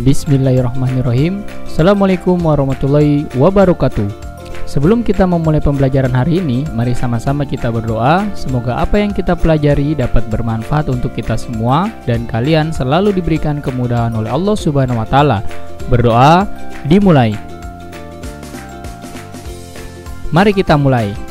Bismillahirrahmanirrahim. Assalamualaikum warahmatullahi wabarakatuh. Sebelum kita memulai pembelajaran hari ini, mari sama-sama kita berdoa. Semoga apa yang kita pelajari dapat bermanfaat untuk kita semua dan kalian selalu diberikan kemudahan oleh Allah Subhanahu wa Ta'ala. Berdoa dimulai. Mari kita mulai.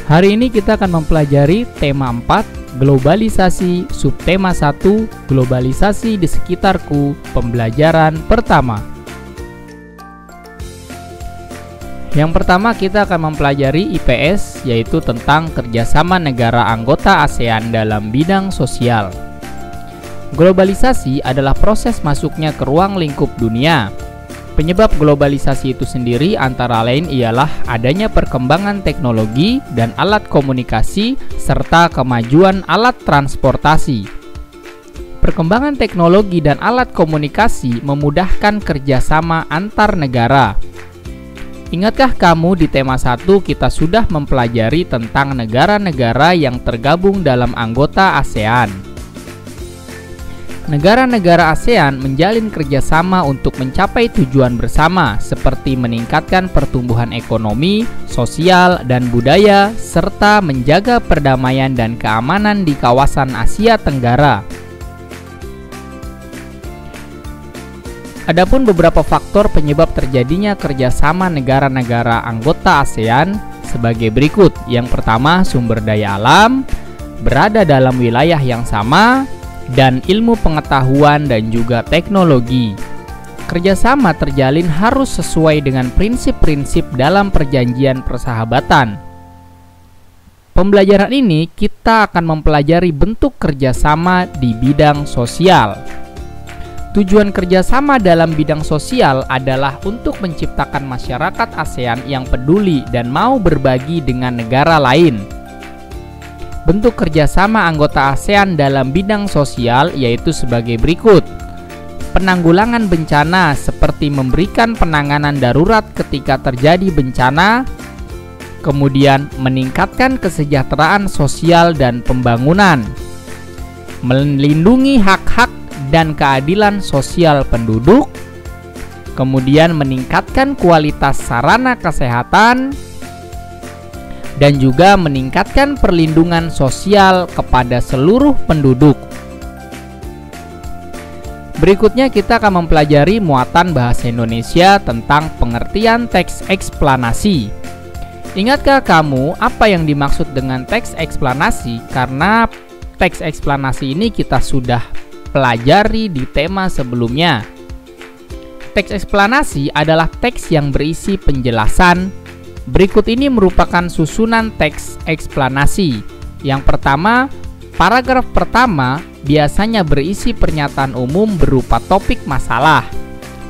Hari ini kita akan mempelajari tema 4, globalisasi, subtema 1, globalisasi di sekitarku, pembelajaran pertama. Yang pertama kita akan mempelajari IPS, yaitu tentang kerjasama negara anggota ASEAN dalam bidang sosial. Globalisasi adalah proses masuknya ke ruang lingkup dunia. Penyebab globalisasi itu sendiri antara lain ialah adanya perkembangan teknologi dan alat komunikasi serta kemajuan alat transportasi. Perkembangan teknologi dan alat komunikasi memudahkan kerjasama antar negara. Ingatkah kamu di tema 1 kita sudah mempelajari tentang negara-negara yang tergabung dalam anggota ASEAN? Negara-negara ASEAN menjalin kerjasama untuk mencapai tujuan bersama seperti meningkatkan pertumbuhan ekonomi, sosial, dan budaya, serta menjaga perdamaian dan keamanan di kawasan Asia Tenggara. Adapun beberapa faktor penyebab terjadinya kerjasama negara-negara anggota ASEAN sebagai berikut. Yang pertama, sumber daya alam, berada dalam wilayah yang sama, dan ilmu pengetahuan dan juga teknologi. Kerjasama terjalin harus sesuai dengan prinsip-prinsip dalam perjanjian persahabatan. Pembelajaran ini kita akan mempelajari bentuk kerjasama di bidang sosial. Tujuan kerjasama dalam bidang sosial adalah untuk menciptakan masyarakat ASEAN yang peduli dan mau berbagi dengan negara lain. Bentuk kerjasama anggota ASEAN dalam bidang sosial yaitu sebagai berikut. Penanggulangan bencana seperti memberikan penanganan darurat ketika terjadi bencana, kemudian meningkatkan kesejahteraan sosial dan pembangunan, melindungi hak-hak dan keadilan sosial penduduk, kemudian meningkatkan kualitas sarana kesehatan, dan juga meningkatkan perlindungan sosial kepada seluruh penduduk. Berikutnya kita akan mempelajari muatan bahasa Indonesia tentang pengertian teks eksplanasi. Ingatkah kamu apa yang dimaksud dengan teks eksplanasi? Karena teks eksplanasi ini kita sudah pelajari di tema sebelumnya. Teks eksplanasi adalah teks yang berisi penjelasan. Berikut ini merupakan susunan teks eksplanasi. Yang pertama, paragraf pertama biasanya berisi pernyataan umum berupa topik masalah.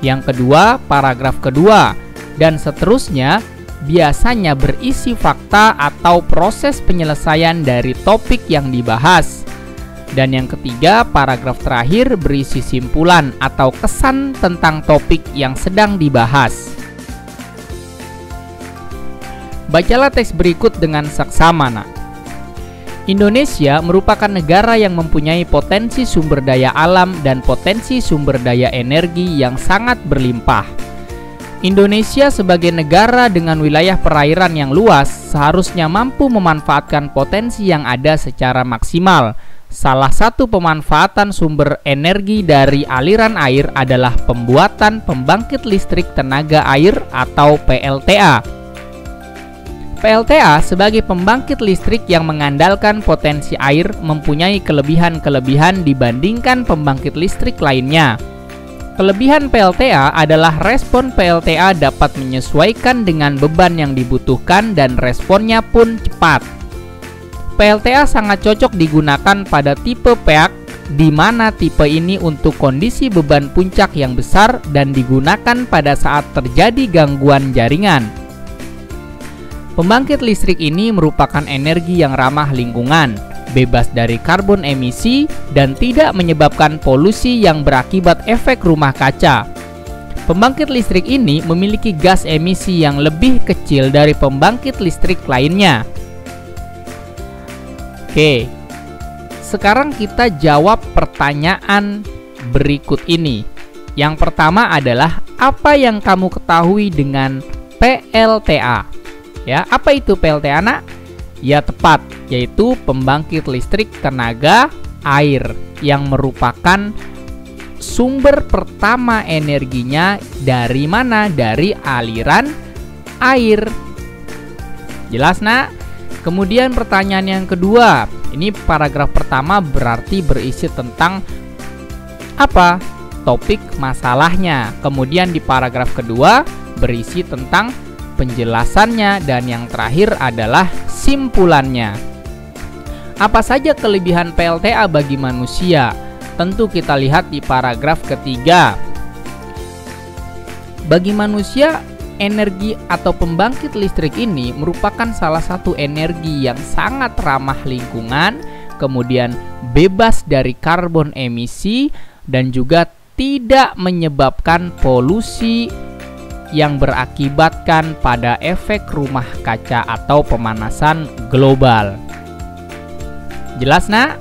Yang kedua, paragraf kedua, dan seterusnya biasanya berisi fakta atau proses penyelesaian dari topik yang dibahas. Dan yang ketiga, paragraf terakhir berisi simpulan atau kesan tentang topik yang sedang dibahas. Bacalah teks berikut dengan saksama, nak. Indonesia merupakan negara yang mempunyai potensi sumber daya alam dan potensi sumber daya energi yang sangat berlimpah. Indonesia sebagai negara dengan wilayah perairan yang luas seharusnya mampu memanfaatkan potensi yang ada secara maksimal. Salah satu pemanfaatan sumber energi dari aliran air adalah pembuatan pembangkit listrik tenaga air atau PLTA. PLTA sebagai pembangkit listrik yang mengandalkan potensi air mempunyai kelebihan-kelebihan dibandingkan pembangkit listrik lainnya. Kelebihan PLTA adalah respon PLTA dapat menyesuaikan dengan beban yang dibutuhkan dan responnya pun cepat. PLTA sangat cocok digunakan pada tipe PEAK, di mana tipe ini untuk kondisi beban puncak yang besar dan digunakan pada saat terjadi gangguan jaringan. Pembangkit listrik ini merupakan energi yang ramah lingkungan, bebas dari karbon emisi, dan tidak menyebabkan polusi yang berakibat efek rumah kaca. Pembangkit listrik ini memiliki gas emisi yang lebih kecil dari pembangkit listrik lainnya. Oke, sekarang kita jawab pertanyaan berikut ini. Yang pertama adalah, apa yang kamu ketahui dengan PLTA? Ya, apa itu PLTA, Nak? Ya, tepat, yaitu pembangkit listrik tenaga air yang merupakan sumber pertama energinya dari mana? Dari aliran air. Jelas, Nak? Kemudian pertanyaan yang kedua. Ini paragraf pertama berarti berisi tentang apa? Topik masalahnya. Kemudian di paragraf kedua berisi tentang penjelasannya, dan yang terakhir adalah simpulannya. Apa saja kelebihan PLTA bagi manusia? Tentu kita lihat di paragraf ketiga. Bagi manusia, energi atau pembangkit listrik ini merupakan salah satu energi yang sangat ramah lingkungan, kemudian bebas dari karbon emisi, dan juga tidak menyebabkan polusi yang berakibatkan pada efek rumah kaca atau pemanasan global. Jelas, Nak?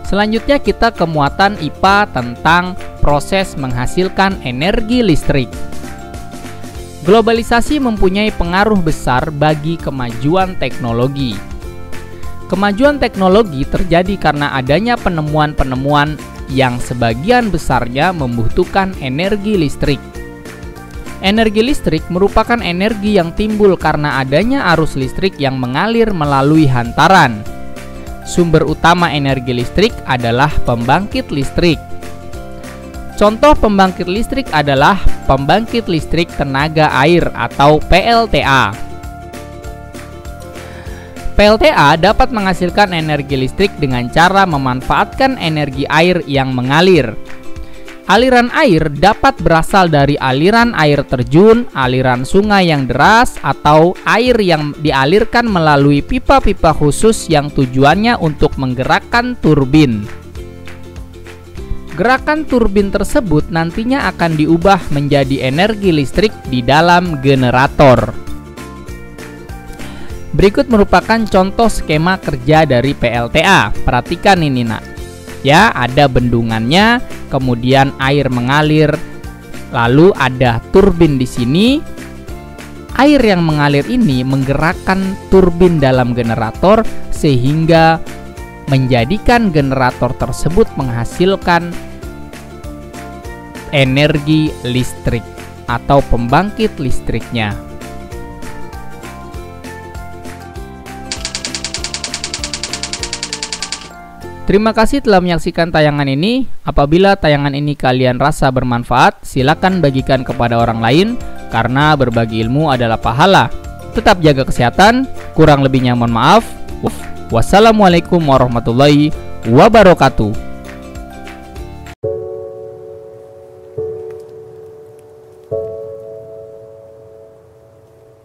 Selanjutnya kita ke muatan IPA tentang proses menghasilkan energi listrik. Globalisasi mempunyai pengaruh besar bagi kemajuan teknologi. Kemajuan teknologi terjadi karena adanya penemuan-penemuan yang sebagian besarnya membutuhkan energi listrik. Energi listrik merupakan energi yang timbul karena adanya arus listrik yang mengalir melalui hantaran. Sumber utama energi listrik adalah pembangkit listrik. Contoh pembangkit listrik adalah pembangkit listrik tenaga air atau PLTA. PLTA dapat menghasilkan energi listrik dengan cara memanfaatkan energi air yang mengalir. Aliran air dapat berasal dari aliran air terjun, aliran sungai yang deras, atau air yang dialirkan melalui pipa-pipa khusus yang tujuannya untuk menggerakkan turbin. Gerakan turbin tersebut nantinya akan diubah menjadi energi listrik di dalam generator. Berikut merupakan contoh skema kerja dari PLTA. Perhatikan ini, Nak. Ya, ada bendungannya, kemudian air mengalir, lalu ada turbin di sini. Air yang mengalir ini menggerakkan turbin dalam generator sehingga menjadikan generator tersebut menghasilkan energi listrik atau pembangkit listriknya. Terima kasih telah menyaksikan tayangan ini. Apabila tayangan ini kalian rasa bermanfaat, silakan bagikan kepada orang lain, karena berbagi ilmu adalah pahala. Tetap jaga kesehatan, kurang lebihnya mohon maaf. Wassalamualaikum warahmatullahi wabarakatuh.